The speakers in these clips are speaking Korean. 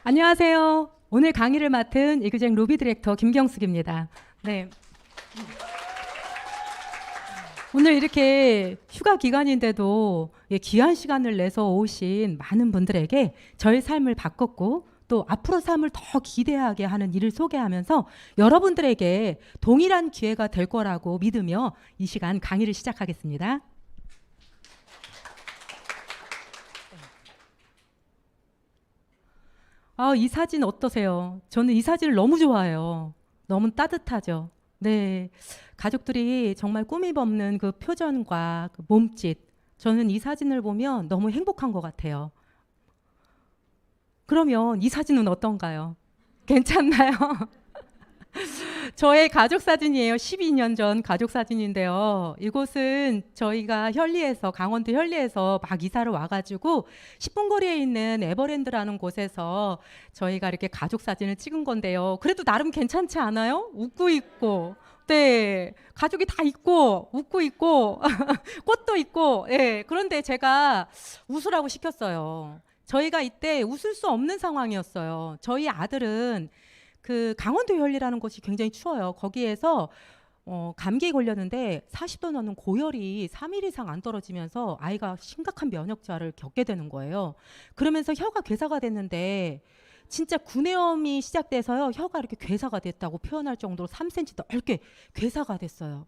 안녕하세요. 오늘 강의를 맡은 이그젝 로비 디렉터 김경숙입니다. 네. 오늘 이렇게 휴가 기간인데도 귀한 시간을 내서 오신 많은 분들에게 저의 삶을 바꿨고 또 앞으로 삶을 더 기대하게 하는 일을 소개하면서 여러분들에게 동일한 기회가 될 거라고 믿으며 이 시간 강의를 시작하겠습니다. 이 사진 어떠세요? 저는 이 사진을 너무 좋아해요. 너무 따뜻하죠. 네. 가족들이 정말 꾸밈 없는 그 표정과 그 몸짓. 저는 이 사진을 보면 너무 행복한 것 같아요. 그러면 이 사진은 어떤가요? 괜찮나요? 저의 가족 사진이에요. 12년 전 가족 사진인데요. 이곳은 저희가 현리에서, 강원도 현리에서 막 이사를 와가지고 10분 거리에 있는 에버랜드라는 곳에서 저희가 이렇게 가족 사진을 찍은 건데요. 그래도 나름 괜찮지 않아요? 웃고 있고. 네. 가족이 다 있고, 웃고 있고, 꽃도 있고, 예. 그런데 제가 웃으라고 시켰어요. 저희가 이때 웃을 수 없는 상황이었어요. 저희 아들은 그 강원도 현리라는 곳이 굉장히 추워요. 거기에서 감기에 걸렸는데 40도 넘는 고열이 3일 이상 안 떨어지면서 아이가 심각한 면역자를 겪게 되는 거예요. 그러면서 혀가 괴사가 됐는데 진짜 구내염이 시작돼서요. 혀가 이렇게 괴사가 됐다고 표현할 정도로 3cm 넓게 괴사가 됐어요.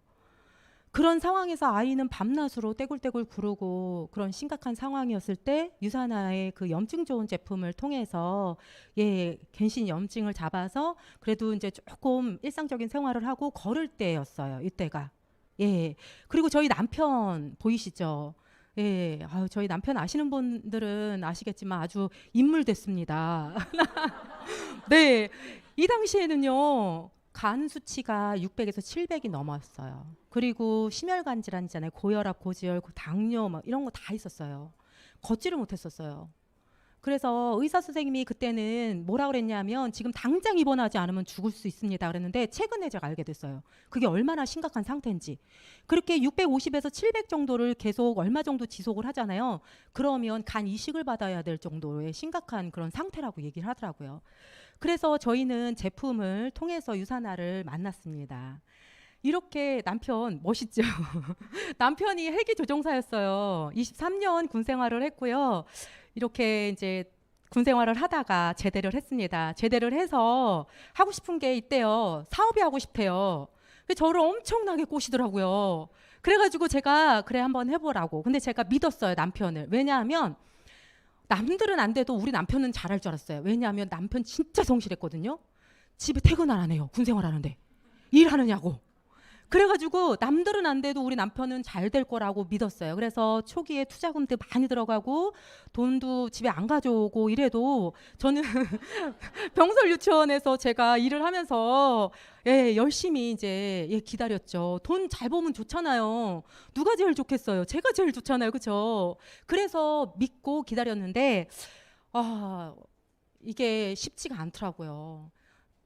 그런 상황에서 아이는 밤낮으로 떼굴떼굴 구르고 그런 심각한 상황이었을 때 유산화의 그 염증 좋은 제품을 통해서 괜신 염증을 잡아서 그래도 이제 조금 일상적인 생활을 하고 걸을 때였어요. 이때가. 예. 그리고 저희 남편 보이시죠? 예. 저희 남편 아시는 분들은 아시겠지만 아주 인물됐습니다. 네. 이 당시에는요. 간 수치가 600에서 700이 넘었어요. 그리고 심혈관 질환 있잖아요. 고혈압, 고지혈, 당뇨 막 이런 거 다 있었어요. 걷지를 못했었어요. 그래서 의사 선생님이 그때는 뭐라 그랬냐면 지금 당장 입원하지 않으면 죽을 수 있습니다. 그랬는데 최근에 제가 알게 됐어요. 그게 얼마나 심각한 상태인지. 그렇게 650에서 700 정도를 계속 얼마 정도 지속을 하잖아요. 그러면 간 이식을 받아야 될 정도의 심각한 그런 상태라고 얘기를 하더라고요. 그래서 저희는 제품을 통해서 유산화를 만났습니다. 이렇게 남편 멋있죠? 남편이 헬기 조종사였어요. 23년 군 생활을 했고요. 이렇게 이제 군 생활을 하다가 제대를 했습니다. 제대를 해서 하고 싶은 게 있대요. 사업이 하고 싶대요. 저를 엄청나게 꼬시더라고요. 그래가지고 제가 그래 한번 해보라고. 근데 제가 믿었어요, 남편을. 왜냐하면 남들은 안 돼도 우리 남편은 잘할 줄 알았어요. 왜냐하면 남편 진짜 성실했거든요. 집에 퇴근 안 하네요. 군 생활하는데. 일하느냐고. 그래가지고 남들은 안 돼도 우리 남편은 잘 될 거라고 믿었어요. 그래서 초기에 투자금도 많이 들어가고 돈도 집에 안 가져오고 이래도 저는 병설 유치원에서 제가 일을 하면서 열심히 이제 기다렸죠. 돈 잘 벌면 좋잖아요. 누가 제일 좋겠어요? 제가 제일 좋잖아요. 그렇죠? 그래서 믿고 기다렸는데 이게 쉽지가 않더라고요.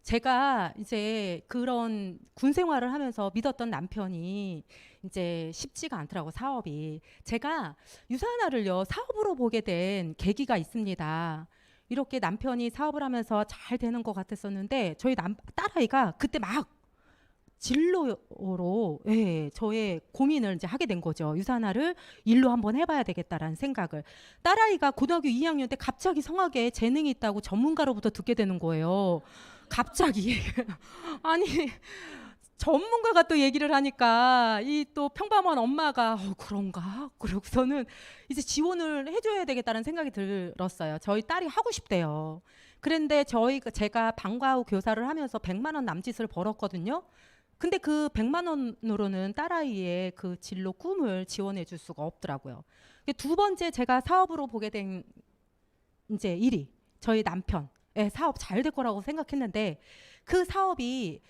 제가 이제 그런 군 생활을 하면서 믿었던 남편이 이제 쉽지가 않더라고, 사업이. 제가 유산화를요, 사업으로 보게 된 계기가 있습니다. 이렇게 남편이 사업을 하면서 잘 되는 것 같았었는데 저희 딸아이가 그때 막 진로로 저의 고민을 이제 하게 된 거죠. 유산화를 일로 한번 해봐야 되겠다라는 생각을. 딸아이가 고등학교 2학년 때 갑자기 성악에 재능이 있다고 전문가로부터 듣게 되는 거예요. 갑자기. 아니 전문가가 또 얘기를 하니까 이 또 평범한 엄마가 그런가? 그러고서는 이제 지원을 해줘야 되겠다는 생각이 들었어요. 저희 딸이 하고 싶대요. 그런데 제가 방과 후 교사를 하면서 100만 원 남짓을 벌었거든요. 근데 그 100만 원으로는 딸아이의 그 진로 꿈을 지원해 줄 수가 없더라고요. 두 번째 제가 사업으로 보게 된 이제 일이 저희 남편 사업 잘 될 거라고 생각했는데 그 사업이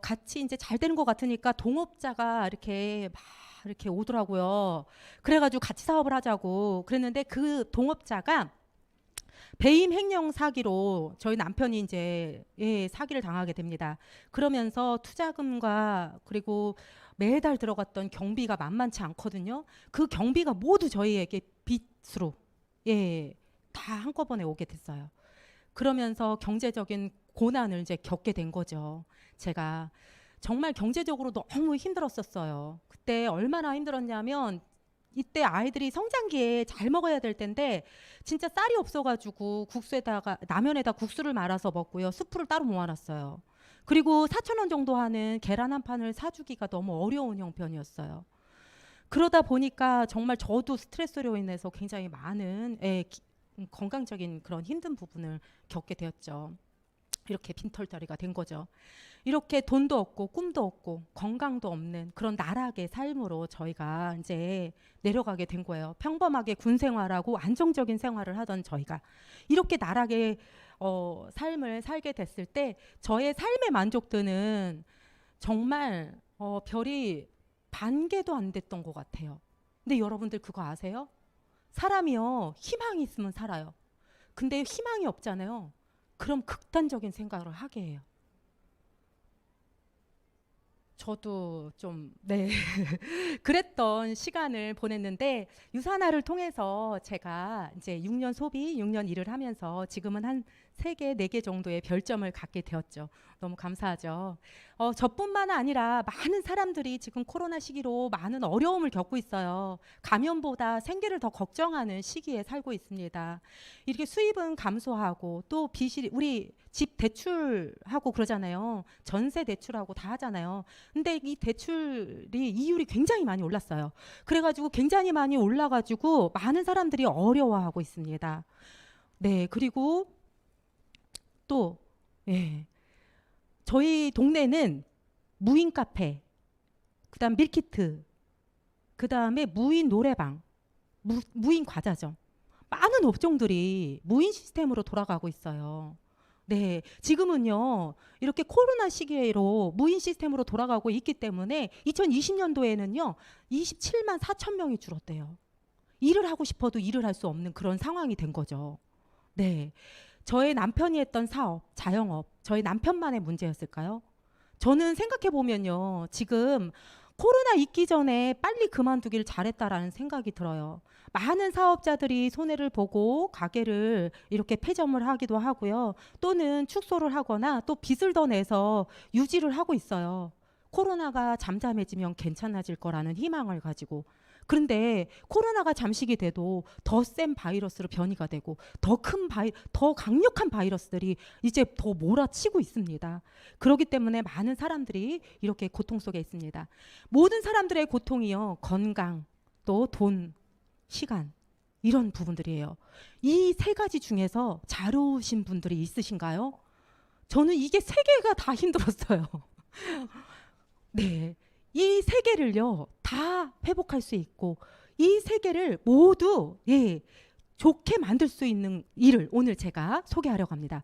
같이 이제 잘 되는 것 같으니까 동업자가 이렇게 막 이렇게 오더라고요. 그래가지고 같이 사업을 하자고 그랬는데 그 동업자가 배임 횡령 사기로 저희 남편이 이제 사기를 당하게 됩니다. 그러면서 투자금과 그리고 매달 들어갔던 경비가 만만치 않거든요. 그 경비가 모두 저희에게 빚으로 다 한꺼번에 오게 됐어요. 그러면서 경제적인 고난을 이제 겪게 된 거죠. 제가 정말 경제적으로 너무 힘들었었어요. 그때 얼마나 힘들었냐면 이때 아이들이 성장기에 잘 먹어야 될 텐데 진짜 쌀이 없어가지고 국수에다가 라면에다 국수를 말아서 먹고요. 스프를 따로 모아놨어요. 그리고 4,000원 정도 하는 계란 한 판을 사주기가 너무 어려운 형편이었어요. 그러다 보니까 정말 저도 스트레스로 인해서 굉장히 많은 건강적인 그런 힘든 부분을 겪게 되었죠. 이렇게 빈털터리가 된 거죠. 이렇게 돈도 없고 꿈도 없고 건강도 없는 그런 나락의 삶으로 저희가 이제 내려가게 된 거예요. 평범하게 군 생활하고 안정적인 생활을 하던 저희가 이렇게 나락의 삶을 살게 됐을 때 저의 삶의 만족도는 정말 별이 반 개도 안 됐던 것 같아요. 근데 여러분들 그거 아세요? 사람이요, 희망이 있으면 살아요. 근데 희망이 없잖아요. 그럼 극단적인 생각을 하게 해요. 저도 좀, 네. 그랬던 시간을 보냈는데, 유산화를 통해서 제가 이제 6년 소비, 6년 일을 하면서 지금은 한 3개, 4개 정도의 별점을 갖게 되었죠. 너무 감사하죠. 저뿐만 아니라 많은 사람들이 지금 코로나 시기로 많은 어려움을 겪고 있어요. 감염보다 생계를 더 걱정하는 시기에 살고 있습니다. 이렇게 수입은 감소하고 또 빚이 우리 집 대출하고 그러잖아요. 전세 대출하고 다 하잖아요. 근데 이 대출이 이율이 굉장히 많이 올랐어요. 그래가지고 굉장히 많이 올라가지고 많은 사람들이 어려워하고 있습니다. 네, 그리고 또 예, 저희 동네는 무인 카페, 그다음 밀키트, 그다음에 무인 노래방, 무인 과자점, 많은 업종들이 무인 시스템으로 돌아가고 있어요. 네, 지금은요, 이렇게 코로나 시기로 무인 시스템으로 돌아가고 있기 때문에 2020년도에는요, 27만 4천 명이 줄었대요. 일을 하고 싶어도 일을 할 수 없는 그런 상황이 된 거죠. 네. 저의 남편이 했던 사업, 자영업, 저희 남편만의 문제였을까요? 저는 생각해 보면요, 지금 코로나 있기 전에 빨리 그만두길 잘했다라는 생각이 들어요. 많은 사업자들이 손해를 보고 가게를 이렇게 폐점을 하기도 하고요. 또는 축소를 하거나 또 빚을 더 내서 유지를 하고 있어요. 코로나가 잠잠해지면 괜찮아질 거라는 희망을 가지고. 그런데 코로나가 잠식이 돼도 더 센 바이러스로 변이가 되고 더 강력한 바이러스들이 이제 더 몰아치고 있습니다. 그렇기 때문에 많은 사람들이 이렇게 고통 속에 있습니다. 모든 사람들의 고통이요, 건강, 또 돈, 시간, 이런 부분들이에요. 이 3가지 중에서 잘 오신 분들이 있으신가요? 저는 이게 3개가 다 힘들었어요. 네. 이 3개를요, 다 회복할 수 있고, 이 3개를 모두, 예, 좋게 만들 수 있는 일을 오늘 제가 소개하려고 합니다.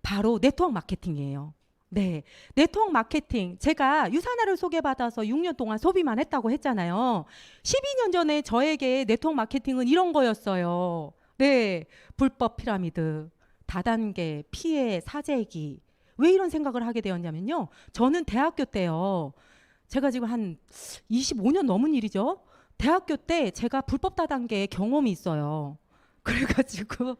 바로 네트워크 마케팅이에요. 네. 네트워크 마케팅. 제가 유산화를 소개받아서 6년 동안 소비만 했다고 했잖아요. 12년 전에 저에게 네트워크 마케팅은 이런 거였어요. 네. 불법 피라미드, 다단계, 피해, 사재기. 왜 이런 생각을 하게 되었냐면요. 저는 대학교 때요. 제가 지금 한 25년 넘은 일이죠. 대학교 때 제가 불법 다단계 경험이 있어요. 그래가지고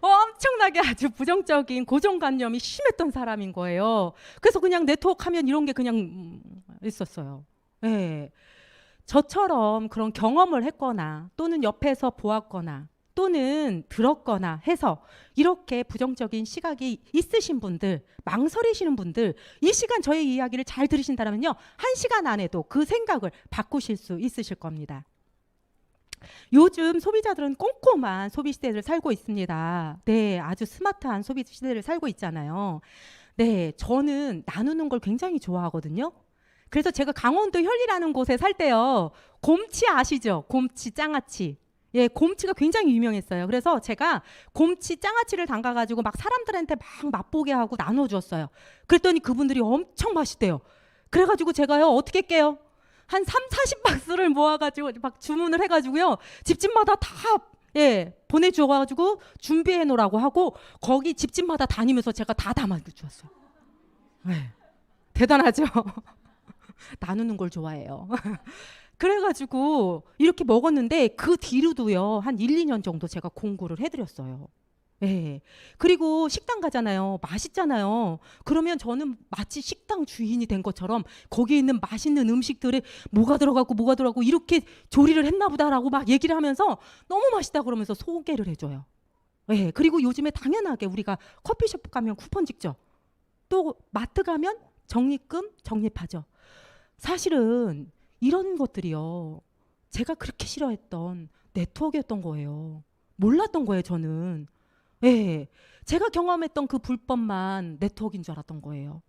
엄청나게 아주 부정적인 고정관념이 심했던 사람인 거예요. 그래서 그냥 네트워크 하면 이런 게 그냥 있었어요. 네. 저처럼 그런 경험을 했거나 또는 옆에서 보았거나 또는 들었거나 해서 이렇게 부정적인 시각이 있으신 분들, 망설이시는 분들, 이 시간 저의 이야기를 잘 들으신다면요, 1시간 안에도 그 생각을 바꾸실 수 있으실 겁니다. 요즘 소비자들은 꼼꼼한 소비 시대를 살고 있습니다. 네, 아주 스마트한 소비 시대를 살고 있잖아요. 네, 저는 나누는 걸 굉장히 좋아하거든요. 그래서 제가 강원도 현리라는 곳에 살 때요, 곰치 아시죠? 곰치, 장아찌. 예, 곰치가 굉장히 유명했어요. 그래서 제가 곰치, 장아찌를 담가가지고 막 사람들한테 막 맛보게 하고 나눠주었어요. 그랬더니 그분들이 엄청 맛있대요. 그래가지고 제가요, 어떻게 할게요? 한 3, 40박스를 모아가지고 막 주문을 해가지고요, 집집마다 다 보내주어가지고 준비해 놓으라고 하고 거기 집집마다 다니면서 제가 다 담아주었어요. 네. 대단하죠? 나누는 걸 좋아해요. 그래가지고 이렇게 먹었는데 그 뒤로도요, 한 1, 2년 정도 제가 공구를 해드렸어요. 예. 그리고 식당 가잖아요. 맛있잖아요. 그러면 저는 마치 식당 주인이 된 것처럼 거기에 있는 맛있는 음식들에 뭐가 들어가고 이렇게 조리를 했나 보다라고 막 얘기를 하면서 너무 맛있다 그러면서 소개를 해줘요. 예. 그리고 요즘에 당연하게 우리가 커피숍 가면 쿠폰 찍죠. 또 마트 가면 적립금 적립하죠. 사실은 이런 것들이요. 제가 그렇게 싫어했던 네트워크였던 거예요. 몰랐던 거예요, 저는. 예. 제가 경험했던 그 불법만 네트워크인 줄 알았던 거예요.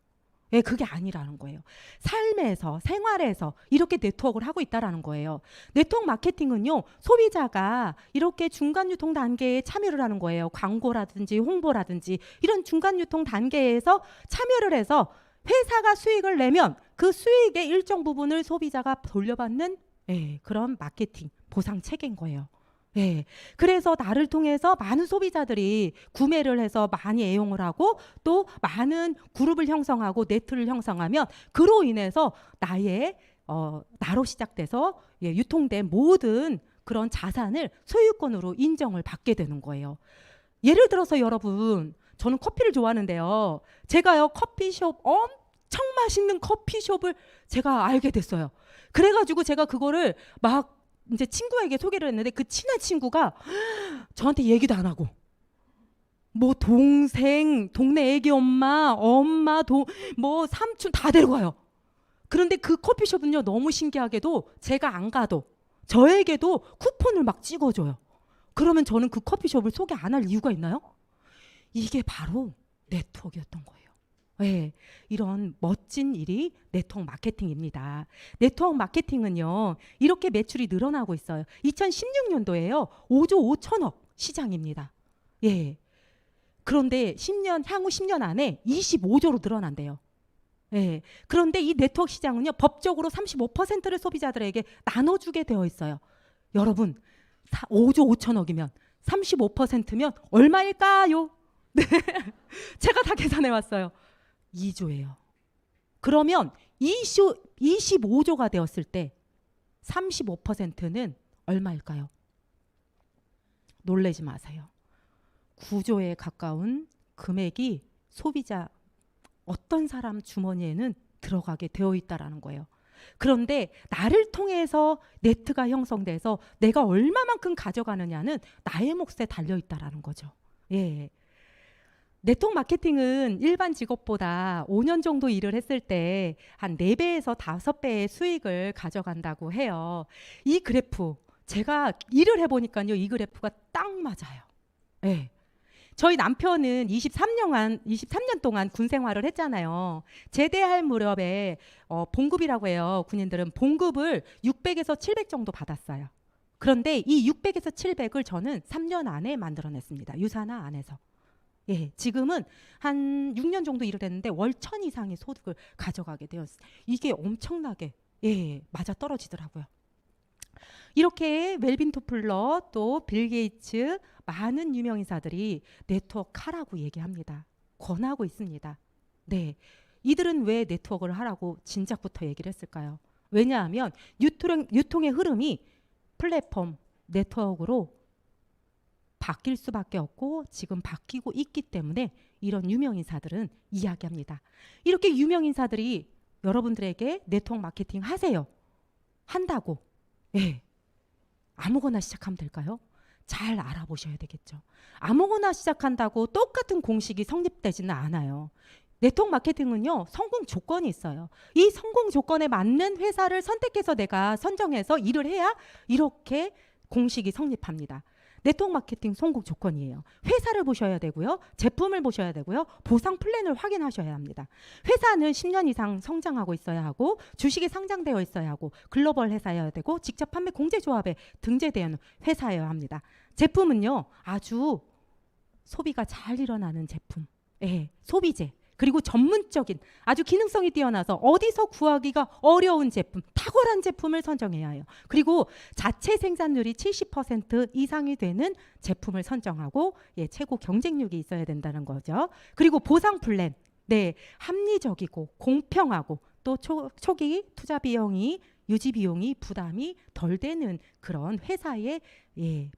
예, 그게 아니라는 거예요. 삶에서, 생활에서 이렇게 네트워크를 하고 있다라는 거예요. 네트워크 마케팅은요, 소비자가 이렇게 중간 유통 단계에 참여를 하는 거예요. 광고라든지 홍보라든지 이런 중간 유통 단계에서 참여를 해서 회사가 수익을 내면 그 수익의 일정 부분을 소비자가 돌려받는 그런 마케팅, 보상 체계인 거예요. 예. 그래서 나를 통해서 많은 소비자들이 구매를 해서 많이 애용을 하고 또 많은 그룹을 형성하고 네트를 형성하면 그로 인해서 나로 시작돼서 유통된 모든 그런 자산을 소유권으로 인정을 받게 되는 거예요. 예를 들어서 여러분, 저는 커피를 좋아하는데요. 제가요, 커피숍 엄청 맛있는 커피숍을 제가 알게 됐어요. 그래가지고 제가 그거를 막 이제 친구에게 소개를 했는데 그 친한 친구가 저한테 얘기도 안 하고 뭐 동생, 동네 애기 엄마, 뭐 삼촌 다 데려가요. 그런데 그 커피숍은요, 너무 신기하게도 제가 안 가도 저에게도 쿠폰을 막 찍어줘요. 그러면 저는 그 커피숍을 소개 안 할 이유가 있나요? 이게 바로 네트워크였던 거예요. 네, 이런 멋진 일이 네트워크 마케팅입니다. 네트워크 마케팅은요, 이렇게 매출이 늘어나고 있어요. 2016년도에요, 5조 5천억 시장입니다. 예. 그런데 향후 10년 안에 25조로 늘어난대요. 예. 그런데 이 네트워크 시장은요, 법적으로 35%를 소비자들에게 나눠주게 되어 있어요. 여러분, 5조 5천억이면 35%면 얼마일까요? 네. 제가 다 계산해 왔어요. 2조예요. 그러면 25조가 되었을 때 35%는 얼마일까요? 놀라지 마세요. 9조에 가까운 금액이 소비자 어떤 사람 주머니에는 들어가게 되어 있다라는 거예요. 그런데 나를 통해서 네트가 형성돼서 내가 얼마만큼 가져가느냐는 나의 몫에 달려 있다라는 거죠. 예. 네트워크 마케팅은 일반 직업보다 5년 정도 일을 했을 때 한 4배에서 5배의 수익을 가져간다고 해요. 이 그래프, 제가 일을 해보니까요, 이 그래프가 딱 맞아요. 네. 저희 남편은 23년 동안 군 생활을 했잖아요. 제대할 무렵에 봉급이라고 해요. 군인들은 봉급을 600에서 700 정도 받았어요. 그런데 이 600에서 700을 저는 3년 안에 만들어냈습니다. 유산화 안에서. 예, 지금은 한 6년 정도 일을 했는데 월 1,000 이상의 소득을 가져가게 되었어요. 이게 엄청나게 맞아 떨어지더라고요. 이렇게 멜빈 토플러 또 빌 게이츠 많은 유명인사들이 네트워크 하라고 얘기합니다. 권하고 있습니다. 네, 이들은 왜 네트워크를 하라고 진작부터 얘기를 했을까요? 왜냐하면 유통의 흐름이 플랫폼 네트워크로 바뀔 수밖에 없고 지금 바뀌고 있기 때문에 이런 유명인사들은 이야기합니다. 이렇게 유명인사들이 여러분들에게 네트워크 마케팅 하세요. 한다고. 예. 아무거나 시작하면 될까요? 잘 알아보셔야 되겠죠. 아무거나 시작한다고 똑같은 공식이 성립되지는 않아요. 네트워크 마케팅은요, 성공 조건이 있어요. 이 성공 조건에 맞는 회사를 선택해서 내가 선정해서 일을 해야 이렇게 공식이 성립합니다. 네트워크 마케팅 성공 조건이에요. 회사를 보셔야 되고요. 제품을 보셔야 되고요. 보상 플랜을 확인하셔야 합니다. 회사는 10년 이상 성장하고 있어야 하고 주식이 상장되어 있어야 하고 글로벌 회사여야 되고 직접 판매 공제조합에 등재되어 있는 회사여야 합니다. 제품은요, 아주 소비가 잘 일어나는 제품, 소비재, 그리고 전문적인 아주 기능성이 뛰어나서 어디서 구하기가 어려운 제품, 탁월한 제품을 선정해야 해요. 그리고 자체 생산률이 70% 이상이 되는 제품을 선정하고 최고 경쟁력이 있어야 된다는 거죠. 그리고 보상 플랜, 합리적이고 공평하고 또 초기 투자 비용이 유지 비용이 부담이 덜 되는 그런 회사의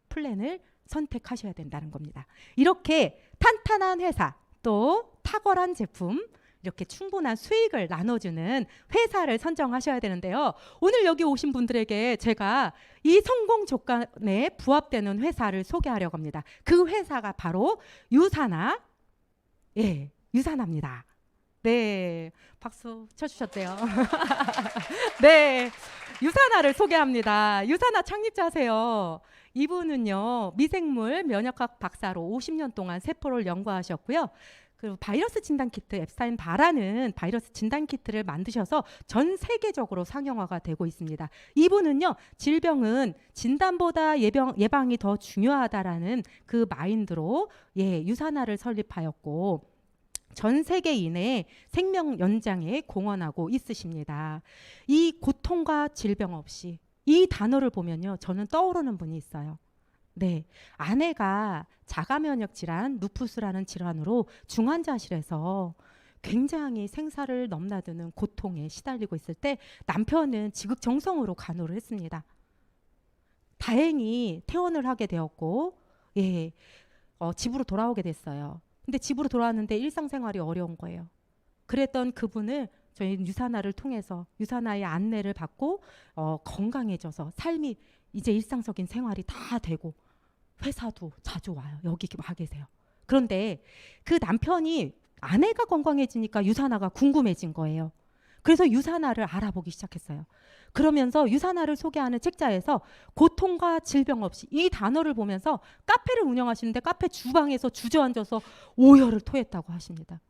플랜을 선택하셔야 된다는 겁니다. 이렇게 탄탄한 회사, 또 탁월한 제품, 이렇게 충분한 수익을 나눠주는 회사를 선정하셔야 되는데요. 오늘 여기 오신 분들에게 제가 이 성공 조건에 부합되는 회사를 소개하려고 합니다. 그 회사가 바로 유사나, 예, 유사나입니다. 네, 박수 쳐주셨대요. 네, 유사나를 소개합니다. 유사나 창립자세요. 이분은요, 미생물 면역학 박사로 50년 동안 세포를 연구하셨고요. 그리고 바이러스 진단 키트 앱스타인 바라는 바이러스 진단 키트를 만드셔서 전 세계적으로 상용화가 되고 있습니다. 이분은요, 질병은 진단보다 예방이 더 중요하다라는 그 마인드로 유사나를 설립하였고 전 세계인의 생명 연장에 공헌하고 있으십니다. 이 고통과 질병 없이 이 단어를 보면요, 저는 떠오르는 분이 있어요. 네, 아내가 자가면역 질환, 루푸스라는 질환으로 중환자실에서 굉장히 생사를 넘나드는 고통에 시달리고 있을 때 남편은 지극정성으로 간호를 했습니다. 다행히 퇴원을 하게 되었고, 집으로 돌아오게 됐어요. 근데 집으로 돌아왔는데 일상생활이 어려운 거예요. 그랬던 그분을 저희 유사나를 통해서 유사나의 안내를 받고 건강해져서 삶이 이제 일상적인 생활이 다 되고 회사도 자주 와요. 여기 와 계세요. 그런데 그 남편이 아내가 건강해지니까 유사나가 궁금해진 거예요. 그래서 유사나를 알아보기 시작했어요. 그러면서 유사나를 소개하는 책자에서 고통과 질병 없이 이 단어를 보면서 카페를 운영하시는데 카페 주방에서 주저앉아서 오열을 토했다고 하십니다.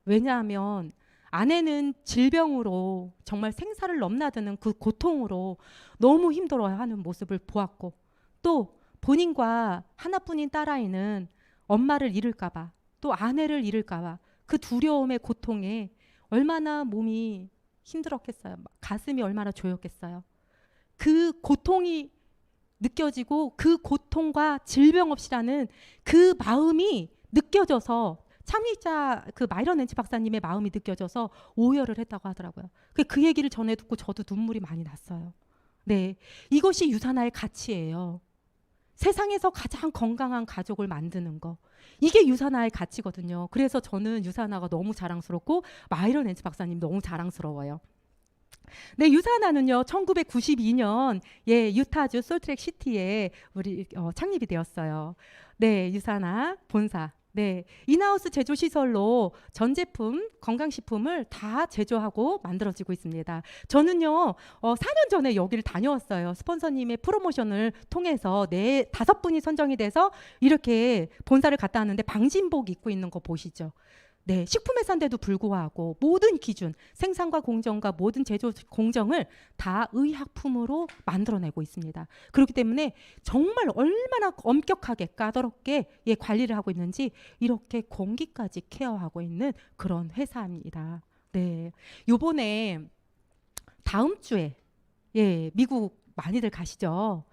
왜냐하면 아내는 질병으로 정말 생사를 넘나드는 그 고통으로 너무 힘들어하는 모습을 보았고 또 본인과 하나뿐인 딸아이는 엄마를 잃을까봐 또 아내를 잃을까봐 그 두려움의 고통에 얼마나 몸이 힘들었겠어요. 가슴이 얼마나 조였겠어요. 그 고통이 느껴지고 그 고통과 질병 없이라는 그 마음이 느껴져서 창립자 그 마이런 렌치 박사님의 마음이 느껴져서 오열을 했다고 하더라고요. 그 얘기를 전해 듣고 저도 눈물이 많이 났어요. 네, 이것이 유사나의 가치예요. 세상에서 가장 건강한 가족을 만드는 거. 이게 유사나의 가치거든요. 그래서 저는 유사나가 너무 자랑스럽고 마이런 렌치 박사님 너무 자랑스러워요. 네, 유사나는요 1992년 유타주 솔트레이크 시티에 우리 창립이 되었어요. 네, 유사나 본사. 네, 인하우스 제조 시설로 전 제품 건강식품을 다 제조하고 만들어지고 있습니다. 저는요 4년 전에 여기를 다녀왔어요. 스폰서님의 프로모션을 통해서 5분이 선정이 돼서 이렇게 본사를 갔다 왔는데 방진복 입고 있는 거 보시죠. 네, 식품회사인데도 불구하고 모든 기준, 생산과 공정과 모든 제조 공정을 다 의약품으로 만들어내고 있습니다. 그렇기 때문에 정말 얼마나 엄격하게 까다롭게 관리를 하고 있는지 이렇게 공기까지 케어하고 있는 그런 회사입니다. 네, 요번에 다음 주에 미국 많이들 가시죠.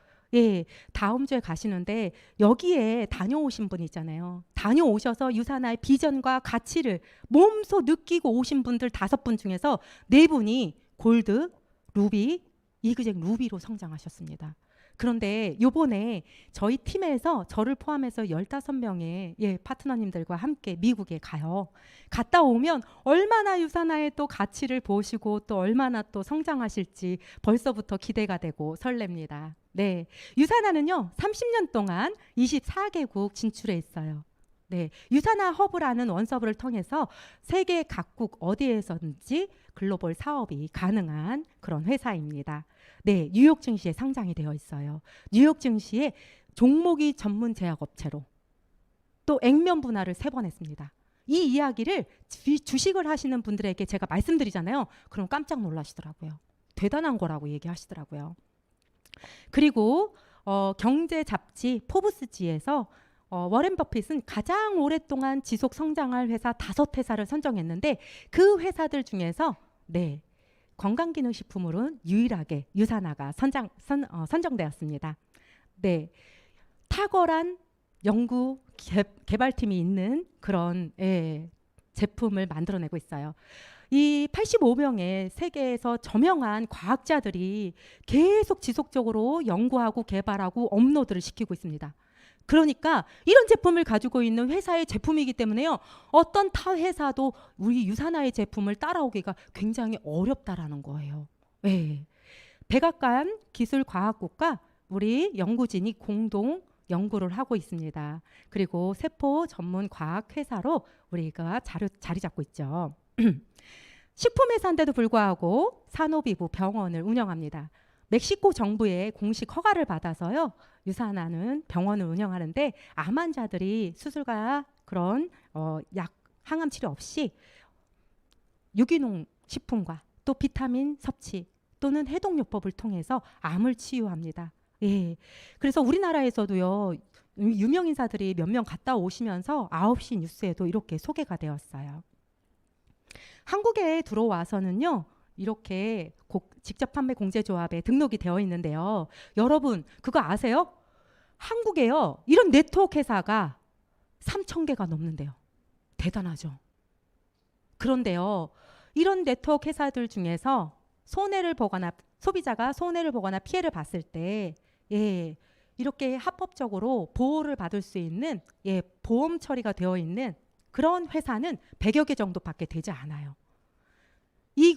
다음 주에 가시는데 여기에 다녀오신 분 있잖아요. 다녀오셔서 유사나의 비전과 가치를 몸소 느끼고 오신 분들 5분 중에서 4분이 골드, 루비, 이그젝 루비로 성장하셨습니다. 그런데 요번에 저희 팀에서 저를 포함해서 15명의 파트너님들과 함께 미국에 가요. 갔다 오면 얼마나 유사나의 또 가치를 보시고 또 얼마나 또 성장하실지 벌써부터 기대가 되고 설렙니다. 네, 유사나는요 30년 동안 24개국 진출해 있어요. 네, 유사나 허브라는 원서브를 통해서 세계 각국 어디에서든지 글로벌 사업이 가능한 그런 회사입니다. 네, 뉴욕 증시에 상장이 되어 있어요. 뉴욕 증시에 종목이 전문 제약업체로 또 액면 분할을 3번 했습니다. 이 이야기를 주식을 하시는 분들에게 제가 말씀드리잖아요. 그럼 깜짝 놀라시더라고요. 대단한 거라고 얘기하시더라고요. 그리고 경제 잡지 포브스지에서 워렌 버핏은 가장 오랫동안 지속 성장할 회사 5회사를 선정했는데 그 회사들 중에서 건강기능식품으로는 유일하게 유사나가 선정되었습니다. 네, 탁월한 연구 개발팀이 있는 그런 제품을 만들어내고 있어요. 이 85명의 세계에서 저명한 과학자들이 계속 지속적으로 연구하고 개발하고 업로드를 시키고 있습니다. 그러니까 이런 제품을 가지고 있는 회사의 제품이기 때문에요. 어떤 타 회사도 우리 유산화의 제품을 따라오기가 굉장히 어렵다라는 거예요. 네. 백악관 기술과학국과 우리 연구진이 공동 연구를 하고 있습니다. 그리고 세포 전문 과학 회사로 우리가 자리 잡고 있죠. 식품회사인데도 불구하고 산호비부 병원을 운영합니다. 멕시코 정부의 공식 허가를 받아서요. 유산하는 병원을 운영하는데 암 환자들이 수술과 그런 약 항암 치료 없이 유기농 식품과 또 비타민 섭취 또는 해독요법을 통해서 암을 치유합니다. 예. 그래서 우리나라에서도요. 유명 인사들이 몇 명 갔다 오시면서 9시 뉴스에도 이렇게 소개가 되었어요. 한국에 들어와서는요. 이렇게 직접 판매 공제조합에 등록이 되어 있는데요. 여러분 그거 아세요? 한국에요. 이런 네트워크 회사가 3,000개가 넘는데요. 대단하죠. 그런데요. 이런 네트워크 회사들 중에서 손해를 보거나 소비자가 손해를 보거나 피해를 봤을 때 이렇게 합법적으로 보호를 받을 수 있는 보험 처리가 되어 있는 그런 회사는 100여 개 정도밖에 되지 않아요.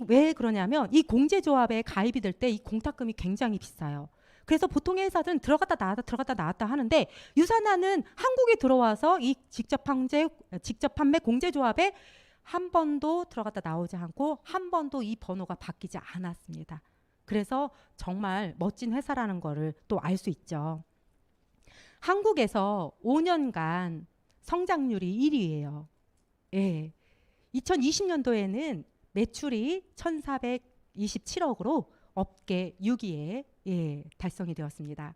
왜 그러냐면 이 공제조합에 가입이 될 때 이 공탁금이 굉장히 비싸요. 그래서 보통 회사들은 들어갔다 나왔다 하는데 유산화는 한국에 들어와서 이 직접 판매 공제조합에 한 번도 들어갔다 나오지 않고 한 번도 이 번호가 바뀌지 않았습니다. 그래서 정말 멋진 회사라는 거를 또 알 수 있죠. 한국에서 5년간 성장률이 1위예요. 예. 2020년도에는 매출이 1,427억으로 업계 6위에 달성이 되었습니다.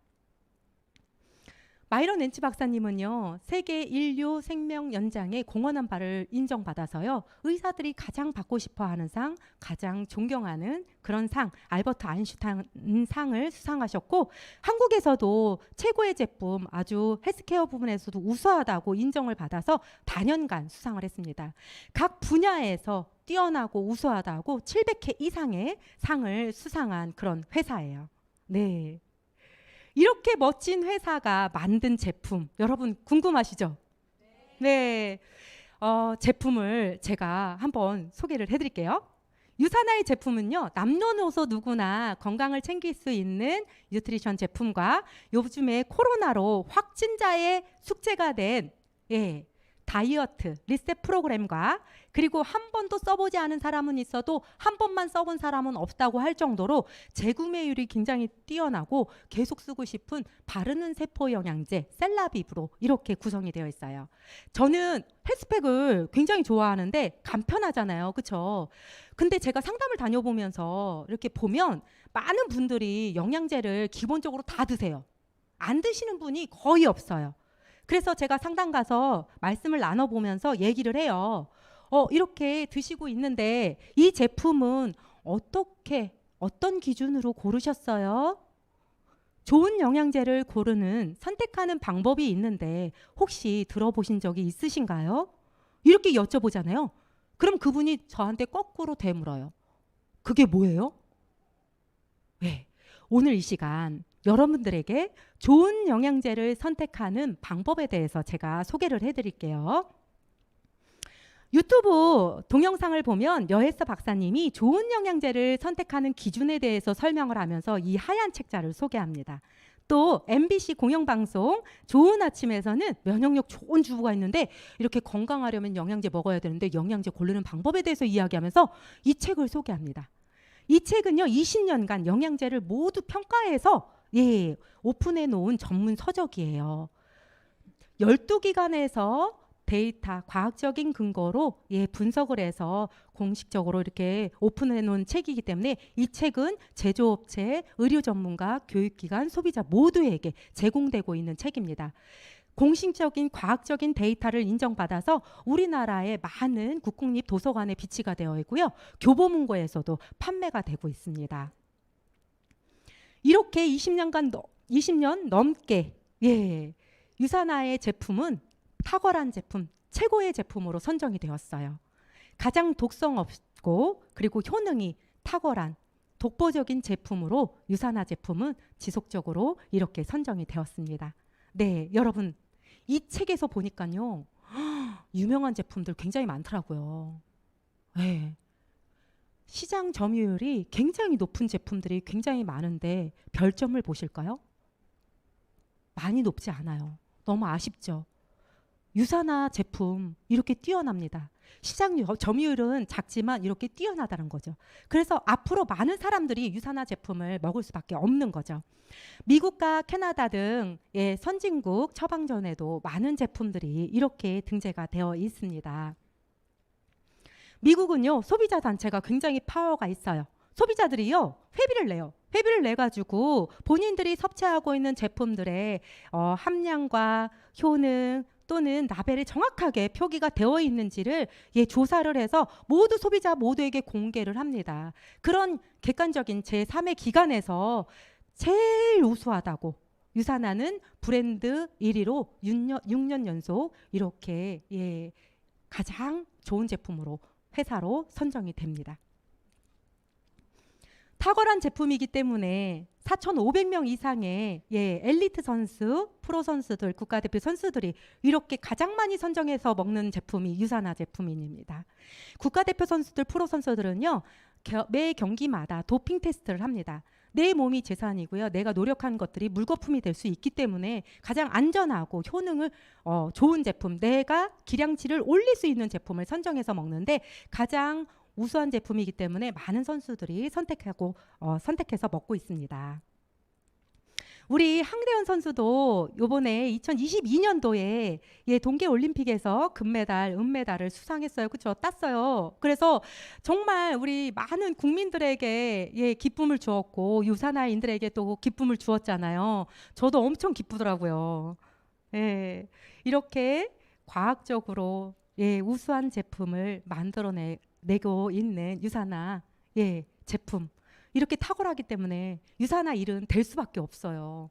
마이런 렌치 박사님은요. 세계 인류 생명 연장의 공헌한 바를 인정받아서요. 의사들이 가장 받고 싶어하는 상, 가장 존경하는 그런 상, 알버트 아인슈타인 상을 수상하셨고 한국에서도 최고의 제품, 아주 헬스케어 부분에서도 우수하다고 인정을 받아서 단연간 수상을 했습니다. 각 분야에서 뛰어나고 우수하다고 700회 이상의 상을 수상한 그런 회사예요. 네. 이렇게 멋진 회사가 만든 제품 여러분 궁금하시죠? 네. 제품을 제가 한번 소개를 해드릴게요. 유산화의 제품은요. 남녀노소 누구나 건강을 챙길 수 있는 뉴트리션 제품과 요즘에 코로나로 확진자의 숙제가 된 다이어트 리셋 프로그램과 그리고 한 번도 써보지 않은 사람은 있어도 한 번만 써본 사람은 없다고 할 정도로 재구매율이 굉장히 뛰어나고 계속 쓰고 싶은 바르는 세포 영양제 셀라비브로 이렇게 구성이 되어 있어요. 저는 헬스팩을 굉장히 좋아하는데 간편하잖아요. 그렇죠? 근데 제가 상담을 다녀보면서 이렇게 보면 많은 분들이 영양제를 기본적으로 다 드세요. 안 드시는 분이 거의 없어요. 그래서 제가 상담 가서 말씀을 나눠보면서 얘기를 해요. 이렇게 드시고 있는데 이 제품은 어떤 기준으로 고르셨어요? 좋은 영양제를 고르는 선택하는 방법이 있는데 혹시 들어보신 적이 있으신가요? 이렇게 여쭤보잖아요. 그럼 그분이 저한테 거꾸로 되물어요. 그게 뭐예요? 네. 오늘 이 시간 여러분들에게 좋은 영양제를 선택하는 방법에 대해서 제가 소개를 해드릴게요. 유튜브 동영상을 보면 여혜서 박사님이 좋은 영양제를 선택하는 기준에 대해서 설명을 하면서 이 하얀 책자를 소개합니다. 또 MBC 공영방송 좋은 아침에서는 면역력 좋은 주부가 있는데 이렇게 건강하려면 영양제 먹어야 되는데 영양제 고르는 방법에 대해서 이야기하면서 이 책을 소개합니다. 이 책은요 20년간 영양제를 모두 평가해서 오픈해 놓은 전문 서적이에요. 12기관에서 데이터, 과학적인 근거로 분석을 해서 공식적으로 이렇게 오픈해 놓은 책이기 때문에 이 책은 제조업체, 의료 전문가, 교육기관, 소비자 모두에게 제공되고 있는 책입니다. 공식적인 과학적인 데이터를 인정받아서 우리나라의 많은 국공립 도서관에 비치가 되어 있고요. 교보문고에서도 판매가 되고 있습니다. 이렇게 20년 넘게 유산화의 제품은 탁월한 제품, 최고의 제품으로 선정이 되었어요. 가장 독성 낮고 그리고 효능이 탁월한 독보적인 제품으로 유산화 제품은 지속적으로 이렇게 선정이 되었습니다. 네, 여러분 이 책에서 보니까요 유명한 제품들 굉장히 많더라고요. 네. 시장 점유율이 굉장히 높은 제품들이 굉장히 많은데 별점을 보실까요? 많이 높지 않아요. 너무 아쉽죠. 유산화 제품 이렇게 뛰어납니다. 시장 점유율은 작지만 이렇게 뛰어나다는 거죠. 그래서 앞으로 많은 사람들이 유산화 제품을 먹을 수밖에 없는 거죠. 미국과 캐나다 등의 선진국 처방전에도 많은 제품들이 이렇게 등재가 되어 있습니다. 미국은요 소비자 단체가 굉장히 파워가 있어요. 소비자들이요 회비를 내요. 회비를 내가지고 본인들이 섭취하고 있는 제품들의 함량과 효능 또는 라벨이 정확하게 표기가 되어 있는지를 조사를 해서 모두 소비자 모두에게 공개를 합니다. 그런 객관적인 제3의 기관에서 제일 우수하다고 유산화는 브랜드 1위로 6년 연속 이렇게 가장 좋은 제품으로 회사로 선정이 됩니다. 탁월한 제품이기 때문에 4,500명 이상의 엘리트 선수, 프로 선수들, 국가대표 선수들이 이렇게 가장 많이 선정해서 먹는 제품이 유산화 제품입니다. 국가대표 선수들, 프로 선수들은요 매 경기마다 도핑 테스트를 합니다. 내 몸이 재산이고요. 내가 노력한 것들이 물거품이 될 수 있기 때문에 가장 안전하고 효능을 좋은 제품, 내가 기량치를 올릴 수 있는 제품을 선정해서 먹는데 가장 우수한 제품이기 때문에 많은 선수들이 선택해서 먹고 있습니다. 우리 황대현 선수도 이번에 2022년도에 동계올림픽에서 금메달, 은메달을 수상했어요. 그렇죠? 땄어요. 그래서 정말 우리 많은 국민들에게 기쁨을 주었고 유산화인들에게 또 기쁨을 주었잖아요. 저도 엄청 기쁘더라고요. 이렇게 과학적으로 우수한 제품을 만들어내고 있는 유산화 제품 이렇게 탁월하기 때문에 유산화 일은 될 수밖에 없어요.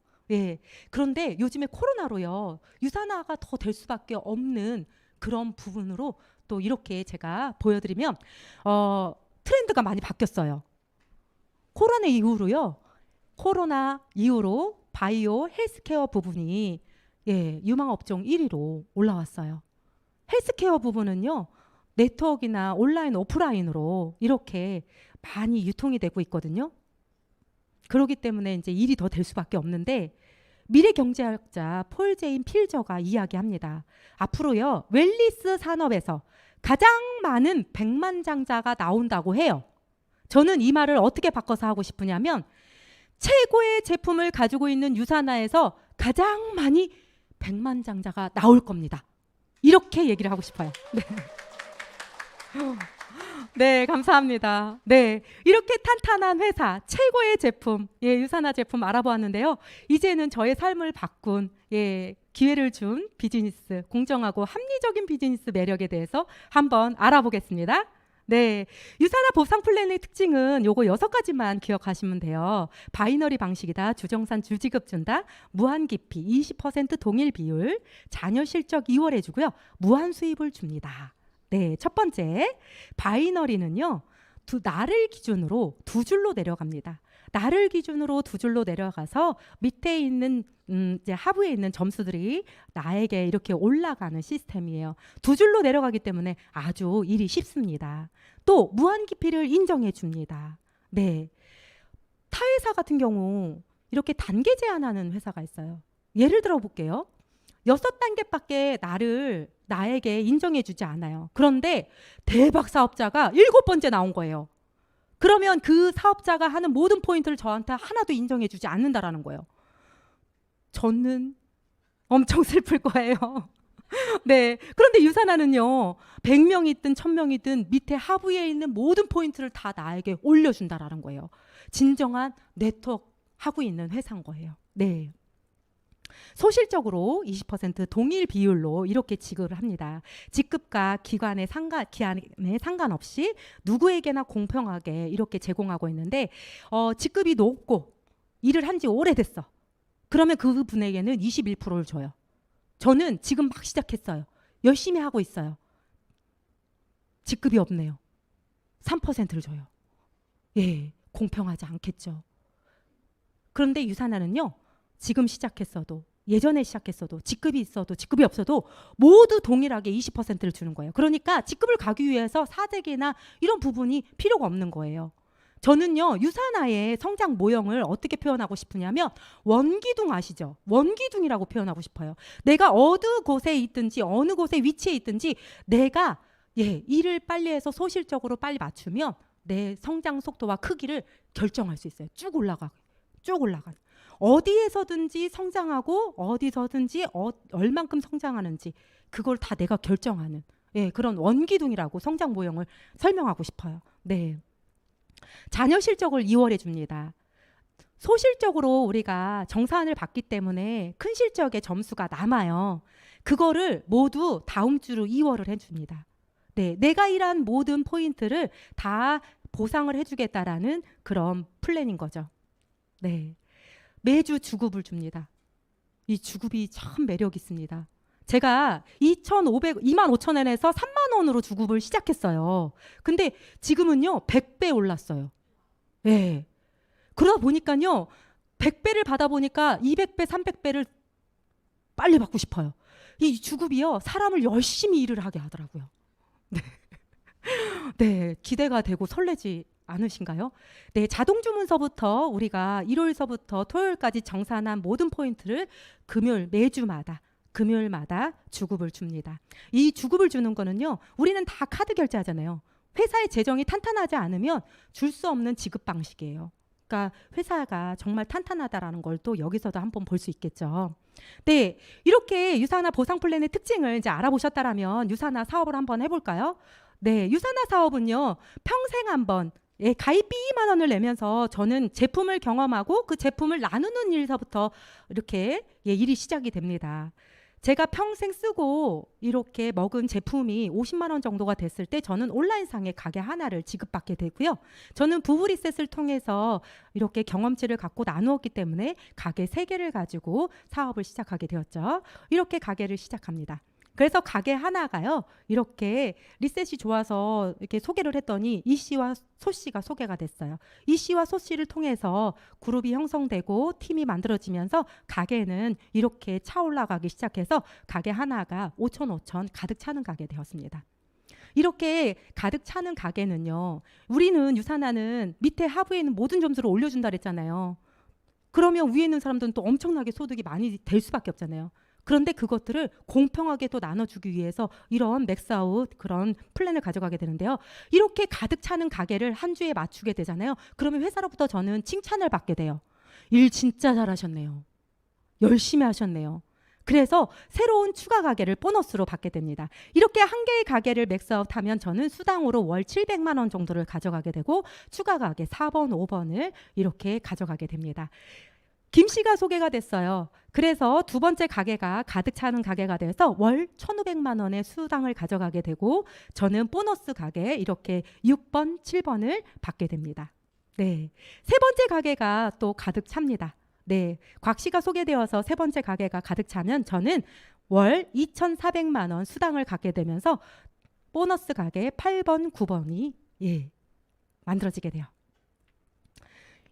그런데 요즘에 코로나로요 유산화가 더 될 수밖에 없는 그런 부분으로 또 이렇게 제가 보여드리면 트렌드가 많이 바뀌었어요. 코로나 이후로 바이오 헬스케어 부분이 유망업종 1위로 올라왔어요. 헬스케어 부분은요 네트워크나 온라인 오프라인으로 이렇게 많이 유통이 되고 있거든요. 그렇기 때문에 이제 일이 더 될 수밖에 없는데 미래 경제학자 폴 제인 필저가 이야기합니다. 앞으로요 웰니스 산업에서 가장 많은 백만장자가 나온다고 해요. 저는 이 말을 어떻게 바꿔서 하고 싶으냐면 최고의 제품을 가지고 있는 유산화에서 가장 많이 백만장자가 나올 겁니다. 이렇게 얘기를 하고 싶어요. 네, 감사합니다. 네, 이렇게 탄탄한 회사, 최고의 제품, 유산화 제품 알아보았는데요. 이제는 저의 삶을 바꾼, 기회를 준 비즈니스, 공정하고 합리적인 비즈니스 매력에 대해서 한번 알아보겠습니다. 네, 유산화 보상 플랜의 특징은 요거 6가지만 기억하시면 돼요. 바이너리 방식이다. 주정산 주지급 준다. 무한 기피 20% 동일 비율. 자녀 실적 2월 해주고요. 무한 수입을 줍니다. 네, 첫 번째 바이너리는요. 날을 기준으로 2줄로 내려갑니다. 날을 기준으로 2줄로 내려가서 밑에 있는 이제 하부에 있는 점수들이 나에게 이렇게 올라가는 시스템이에요. 2줄로 내려가기 때문에 아주 일이 쉽습니다. 또 무한 기피를 인정해 줍니다. 네, 타회사 같은 경우 이렇게 단계 제한하는 회사가 있어요. 예를 들어 볼게요. 6단계밖에 나에게 인정해 주지 않아요. 그런데 대박 사업자가 7번째 나온 거예요. 그러면 그 사업자가 하는 모든 포인트를 저한테 하나도 인정해 주지 않는다라는 거예요. 저는 엄청 슬플 거예요. 네. 그런데 유산화는요. 100명이든 1000명이든 밑에 하부에 있는 모든 포인트를 다 나에게 올려준다라는 거예요. 진정한 네트워크 하고 있는 회사인 거예요. 네. 소실적으로 20% 동일 비율로 이렇게 지급을 합니다. 직급과 기간에 상관없이 누구에게나 공평하게 이렇게 제공하고 있는데 직급이 높고 일을 한 지 오래됐어. 그러면 그분에게는 21%를 줘요. 저는 지금 막 시작했어요. 열심히 하고 있어요. 직급이 없네요. 3%를 줘요. 예, 공평하지 않겠죠. 그런데 유산화는요, 지금 시작했어도 예전에 시작했어도 직급이 있어도 직급이 없어도 모두 동일하게 20%를 주는 거예요. 그러니까 직급을 가기 위해서 사재기나 이런 부분이 필요가 없는 거예요. 저는요, 유산화의 성장 모형을 어떻게 표현하고 싶으냐면 원기둥 아시죠? 원기둥이라고 표현하고 싶어요. 내가 어느 곳에 있든지 어느 곳에 위치해 있든지 내가 일을 빨리 해서 소실적으로 빨리 맞추면 내 성장 속도와 크기를 결정할 수 있어요. 쭉 올라가. 어디에서든지 성장하고 어디서든지 얼만큼 성장하는지 그걸 다 내가 결정하는 그런 원기둥이라고 성장 모형을 설명하고 싶어요. 네. 자녀 실적을 2월에 줍니다. 소실적으로 우리가 정산을 받기 때문에 큰 실적의 점수가 남아요. 그거를 모두 다음 주로 2월을 해줍니다. 네, 내가 일한 모든 포인트를 다 보상을 해주겠다라는 그런 플랜인 거죠. 네, 매주 주급을 줍니다. 이 주급이 참 매력 있습니다. 제가 25,000원에서 3만 원으로 주급을 시작했어요. 근데 지금은요 100배 올랐어요. 네. 그러다 보니까요 100배를 받아보니까 200배, 300배를 빨리 받고 싶어요. 이 주급이요 사람을 열심히 일을 하게 하더라고요. 네. 네, 기대가 되고 설레지 않으신가요? 네, 자동 주문서부터 우리가 일요일서부터 토요일까지 정산한 모든 포인트를 매주마다 금요일마다 주급을 줍니다. 이 주급을 주는 거는요, 우리는 다 카드 결제하잖아요. 회사의 재정이 탄탄하지 않으면 줄 수 없는 지급 방식이에요. 그러니까 회사가 정말 탄탄하다라는 걸 또 여기서도 한번 볼 수 있겠죠. 네, 이렇게 유산화 보상 플랜의 특징을 이제 알아보셨다라면 유산화 사업을 한번 해볼까요? 네, 유산화 사업은요, 평생 한번 가입비 2만 원을 내면서 저는 제품을 경험하고 그 제품을 나누는 일서부터 이렇게 일이 시작이 됩니다. 제가 평생 쓰고 이렇게 먹은 제품이 50만 원 정도가 됐을 때 저는 온라인상의 가게 하나를 지급받게 되고요. 저는 부부 리셋을 통해서 이렇게 경험치를 갖고 나누었기 때문에 가게 3개를 가지고 사업을 시작하게 되었죠. 이렇게 가게를 시작합니다. 그래서 가게 하나가요, 이렇게 리셋이 좋아서 이렇게 소개를 했더니 이 씨와 소 씨가 소개가 됐어요. 이 씨와 소 씨를 통해서 그룹이 형성되고 팀이 만들어지면서 가게는 이렇게 차올라가기 시작해서 가게 하나가 5,000 가득 차는 가게 되었습니다. 이렇게 가득 차는 가게는요, 우리는 유산화는 밑에 하부에 있는 모든 점수를 올려준다 그랬잖아요. 그러면 위에 있는 사람들은 또 엄청나게 소득이 많이 될 수밖에 없잖아요. 그런데 그것들을 공평하게 또 나눠주기 위해서 이런 맥스아웃 그런 플랜을 가져가게 되는데요. 이렇게 가득 차는 가게를 한 주에 맞추게 되잖아요. 그러면 회사로부터 저는 칭찬을 받게 돼요. 일 진짜 잘하셨네요. 열심히 하셨네요. 그래서 새로운 추가 가게를 보너스로 받게 됩니다. 이렇게 한 개의 가게를 맥스아웃하면 저는 수당으로 월 700만 원 정도를 가져가게 되고 추가 가게 4번, 5번을 이렇게 가져가게 됩니다. 김 씨가 소개가 됐어요. 그래서 두 번째 가게가 가득 차는 가게가 돼서 월 1,500만 원의 수당을 가져가게 되고 저는 보너스 가게 이렇게 6번, 7번을 받게 됩니다. 네, 세 번째 가게가 또 가득 찹니다. 네, 곽 씨가 소개되어서 세 번째 가게가 가득 차면 저는 월 2,400만 원 수당을 갖게 되면서 보너스 가게 8번, 9번이 만들어지게 돼요.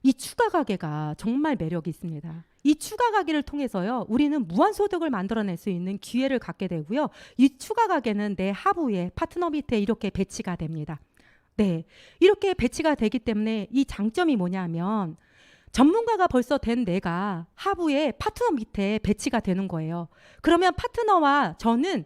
이 추가 가게가 정말 매력이 있습니다. 이 추가 가게를 통해서요, 우리는 무한소득을 만들어낼 수 있는 기회를 갖게 되고요. 이 추가 가게는 내 하부에 파트너 밑에 이렇게 배치가 됩니다. 네, 이렇게 배치가 되기 때문에 이 장점이 뭐냐면 전문가가 벌써 된 내가 하부에 파트너 밑에 배치가 되는 거예요. 그러면 파트너와 저는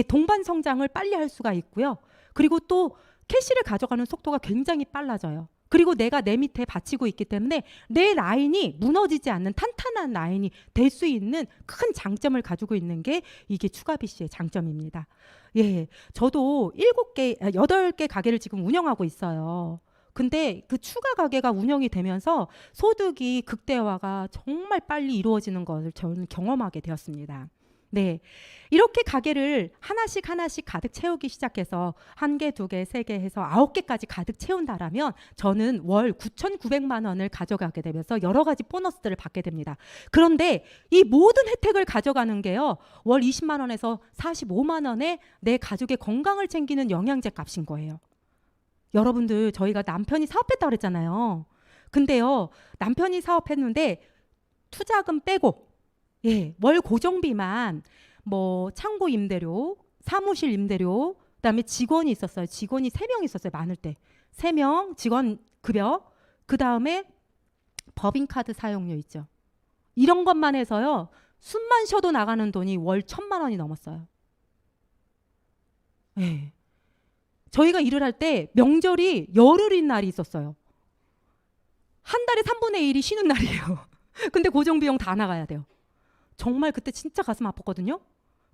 동반 성장을 빨리 할 수가 있고요. 그리고 또 캐시를 가져가는 속도가 굉장히 빨라져요. 그리고 내가 내 밑에 받치고 있기 때문에 내 라인이 무너지지 않는 탄탄한 라인이 될 수 있는 큰 장점을 가지고 있는 게 이게 추가비씨의 장점입니다. 예, 저도 8개 가게를 지금 운영하고 있어요. 근데 그 추가 가게가 운영이 되면서 소득이 극대화가 정말 빨리 이루어지는 것을 저는 경험하게 되었습니다. 네, 이렇게 가게를 하나씩 가득 채우기 시작해서 1개, 2개, 3개 해서 9개까지 가득 채운다라면 저는 월 9,900만 원을 가져가게 되면서 여러 가지 보너스들을 받게 됩니다. 그런데 이 모든 혜택을 가져가는 게요, 월 20만 원에서 45만 원에 내 가족의 건강을 챙기는 영양제 값인 거예요. 여러분들 저희가 남편이 사업했다고 그랬잖아요. 근데요, 남편이 사업했는데 투자금 빼고 월 고정비만 뭐 창고 임대료, 사무실 임대료, 그다음에 직원이 있었어요. 직원이 3명 있었어요. 많을 때. 3명 직원 급여, 그다음에 법인카드 사용료 있죠. 이런 것만 해서요. 숨만 쉬어도 나가는 돈이 월 1,000만 원이 넘었어요. 예. 저희가 일을 할 때 명절이 열흘인 날이 있었어요. 한 달에 3분의 1이 쉬는 날이에요. 근데 고정비용 다 나가야 돼요. 정말 그때 진짜 가슴 아팠거든요.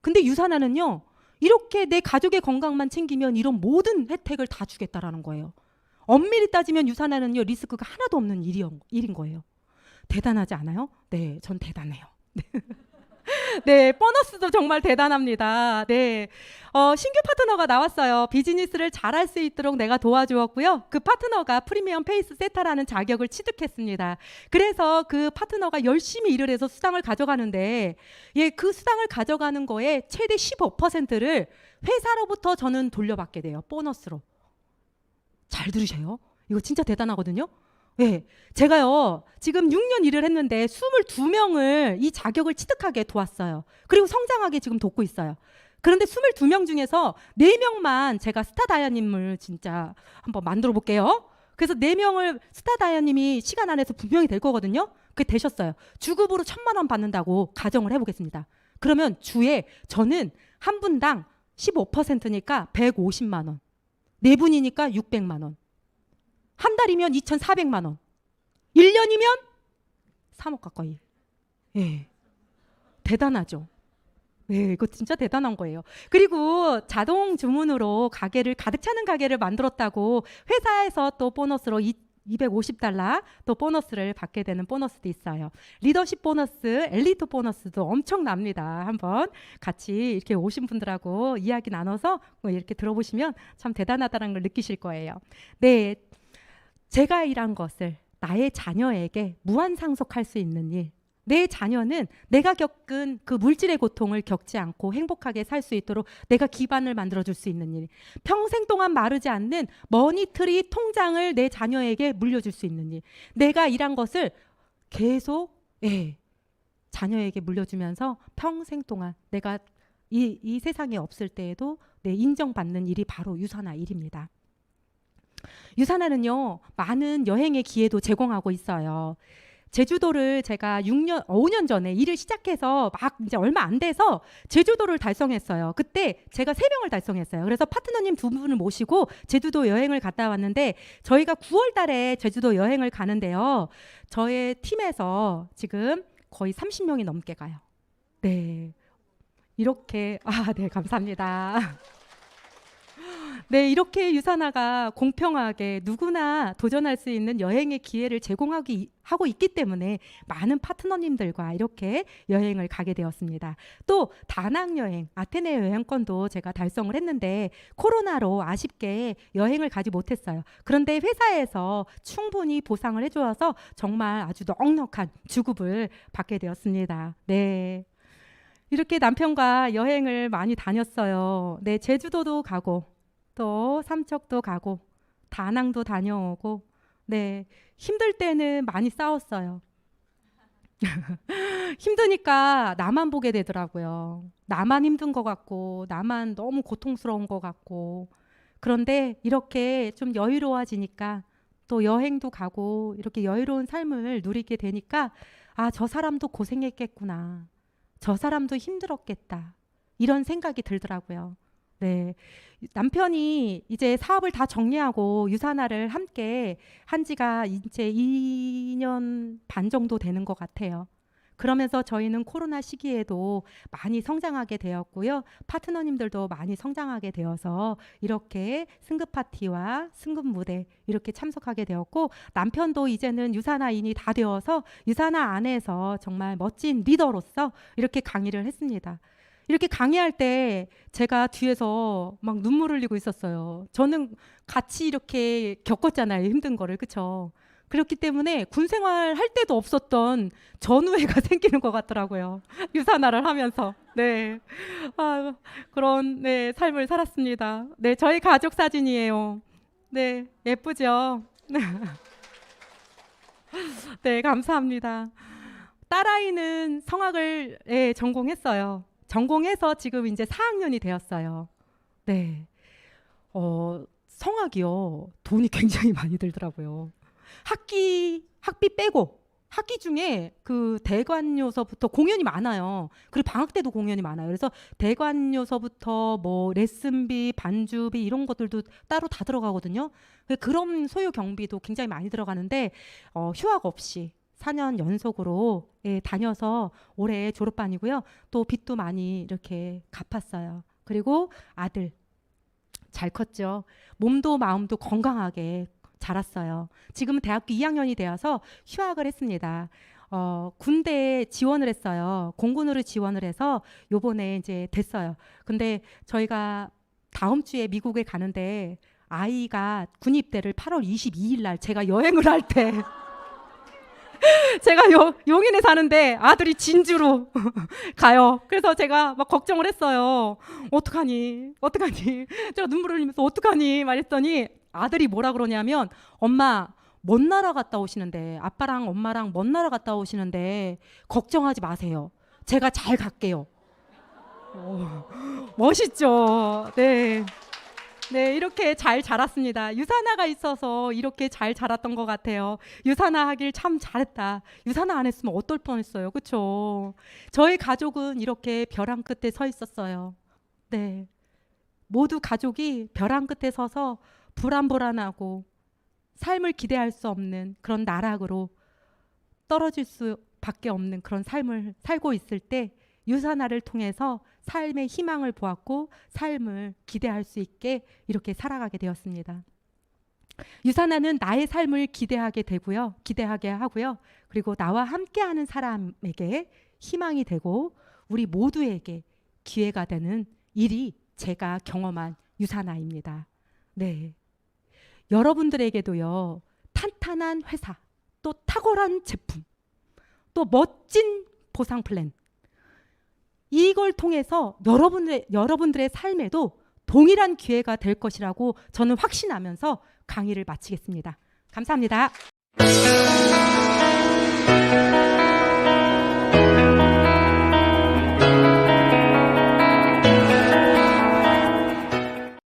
근데 유산하는요. 이렇게 내 가족의 건강만 챙기면 이런 모든 혜택을 다 주겠다라는 거예요. 엄밀히 따지면 유산하는요. 리스크가 하나도 없는 일인 거예요. 대단하지 않아요? 네, 전 대단해요. 네, 보너스도 정말 대단합니다. 네, 신규 파트너가 나왔어요. 비즈니스를 잘할 수 있도록 내가 도와주었고요. 그 파트너가 프리미엄 페이스 세터라는 자격을 취득했습니다. 그래서 그 파트너가 열심히 일을 해서 수당을 가져가는데, 그 수당을 가져가는 거에 최대 15%를 회사로부터 저는 돌려받게 돼요. 보너스로. 잘 들으셔요. 이거 진짜 대단하거든요. 네, 제가요 지금 6년 일을 했는데 22명을 이 자격을 취득하게 도왔어요. 그리고 성장하게 지금 돕고 있어요. 그런데 22명 중에서 4명만 제가 스타다이아님을 진짜 한번 만들어 볼게요. 그래서 4명을 스타다이아님이 시간 안에서 분명히 될 거거든요. 그게 되셨어요. 주급으로 1,000만 원 받는다고 가정을 해보겠습니다. 그러면 주에 저는 한 분당 15%니까 150만 원, 4분이니까 600만 원, 한 달이면 2,400만 원, 1년이면 3억 가까이. 예, 대단하죠. 예, 이거 진짜 대단한 거예요. 그리고 자동 주문으로 가게를 가득 차는 가게를 만들었다고 회사에서 또 보너스로 250달러 또 보너스를 받게 되는 보너스도 있어요. 리더십 보너스, 엘리트 보너스도 엄청납니다. 한번 같이 이렇게 오신 분들하고 이야기 나눠서 이렇게 들어보시면 참 대단하다는 걸 느끼실 거예요. 네, 제가 일한 것을 나의 자녀에게 무한 상속할 수 있는 일, 내 자녀는 내가 겪은 그 물질의 고통을 겪지 않고 행복하게 살 수 있도록 내가 기반을 만들어줄 수 있는 일, 평생 동안 마르지 않는 머니트리 통장을 내 자녀에게 물려줄 수 있는 일, 내가 일한 것을 계속 자녀에게 물려주면서 평생 동안 내가 이 세상에 없을 때에도 인정받는 일이 바로 유산화 일입니다. 유산화는요, 많은 여행의 기회도 제공하고 있어요. 제주도를 제가 5년 전에 일을 시작해서 막 이제 얼마 안 돼서 제주도를 달성했어요. 그때 제가 3명을 달성했어요. 그래서 파트너님 2분을 모시고 제주도 여행을 갔다 왔는데, 저희가 9월 달에 제주도 여행을 가는데요. 저의 팀에서 지금 거의 30명이 넘게 가요. 네. 이렇게, 네, 감사합니다. 네, 이렇게 유산화가 공평하게 누구나 도전할 수 있는 여행의 기회를 제공하고 있기 때문에 많은 파트너님들과 이렇게 여행을 가게 되었습니다. 또 다낭 여행, 아테네 여행권도 제가 달성을 했는데 코로나로 아쉽게 여행을 가지 못했어요. 그런데 회사에서 충분히 보상을 해주어서 정말 아주 넉넉한 주급을 받게 되었습니다. 네. 이렇게 남편과 여행을 많이 다녔어요. 네, 제주도도 가고 또 삼척도 가고 다낭도 다녀오고, 네, 힘들 때는 많이 싸웠어요. 힘드니까 나만 보게 되더라고요. 나만 힘든 것 같고 나만 너무 고통스러운 것 같고. 그런데 이렇게 좀 여유로워지니까 또 여행도 가고 이렇게 여유로운 삶을 누리게 되니까 저 사람도 고생했겠구나, 저 사람도 힘들었겠다, 이런 생각이 들더라고요. 네, 남편이 이제 사업을 다 정리하고 유산화를 함께 한 지가 이제 2년 반 정도 되는 것 같아요. 그러면서 저희는 코로나 시기에도 많이 성장하게 되었고요. 파트너님들도 많이 성장하게 되어서 이렇게 승급 파티와 승급 무대 이렇게 참석하게 되었고, 남편도 이제는 유산화인이 다 되어서 유산화 안에서 정말 멋진 리더로서 이렇게 강의를 했습니다. 이렇게 강의할 때 제가 뒤에서 막 눈물 흘리고 있었어요. 저는 같이 이렇게 겪었잖아요, 힘든 거를. 그렇죠? 그렇기 때문에 군 생활 할 때도 없었던 전우애가 생기는 것 같더라고요. 유산화를 하면서. 네. 그런 삶을 살았습니다. 네, 저희 가족 사진이에요. 네, 예쁘죠? 네, 감사합니다. 딸아이는 성악을 전공했어요. 전공해서 지금 이제 4학년이 되었어요. 네. 성악이요. 돈이 굉장히 많이 들더라고요. 학비 빼고 학기 중에 그 대관료서부터 공연이 많아요. 그리고 방학 때도 공연이 많아요. 그래서 대관료서부터 뭐 레슨비, 반주비 이런 것들도 따로 다 들어가거든요. 그런 소요 경비도 굉장히 많이 들어가는데 휴학 없이 4년 연속으로 다녀서 올해 졸업반이고요. 또 빚도 많이 이렇게 갚았어요. 그리고 아들 잘 컸죠. 몸도 마음도 건강하게 자랐어요. 지금은 대학교 2학년이 되어서 휴학을 했습니다. 군대에 지원을 했어요. 공군으로 지원을 해서 요번에 이제 됐어요. 근데 저희가 다음 주에 미국에 가는데 아이가 군 입대를 8월 22일 날 제가 여행을 할 때 제가 용인에 사는데 아들이 진주로 가요. 그래서 제가 막 걱정을 했어요. 어떡하니? 제가 눈물을 흘리면서 어떡하니? 말했더니 아들이 뭐라 그러냐면 엄마 먼 나라 갔다 오시는데 아빠랑 엄마랑 먼 나라 갔다 오시는데 걱정하지 마세요. 제가 잘 갈게요. 멋있죠? 네. 네, 이렇게 잘 자랐습니다. 유산아가 있어서 이렇게 잘 자랐던 것 같아요. 유산아 하길 참 잘했다. 유산아 안 했으면 어떨 뻔했어요. 그렇죠? 저희 가족은 이렇게 벼랑 끝에 서 있었어요. 네, 모두 가족이 벼랑 끝에 서서 불안불안하고 삶을 기대할 수 없는 그런 나락으로 떨어질 수밖에 없는 그런 삶을 살고 있을 때 유산아를 통해서 삶의 희망을 보았고 삶을 기대할 수 있게 이렇게 살아가게 되었습니다. 유산아는 나의 삶을 기대하게 되고요. 기대하게 하고요. 그리고 나와 함께하는 사람에게 희망이 되고 우리 모두에게 기회가 되는 일이 제가 경험한 유산아입니다. 네. 여러분들에게도요. 탄탄한 회사, 또 탁월한 제품, 또 멋진 보상 플랜 이걸 통해서 여러분들의 삶에도 동일한 기회가 될 것이라고 저는 확신하면서 강의를 마치겠습니다. 감사합니다.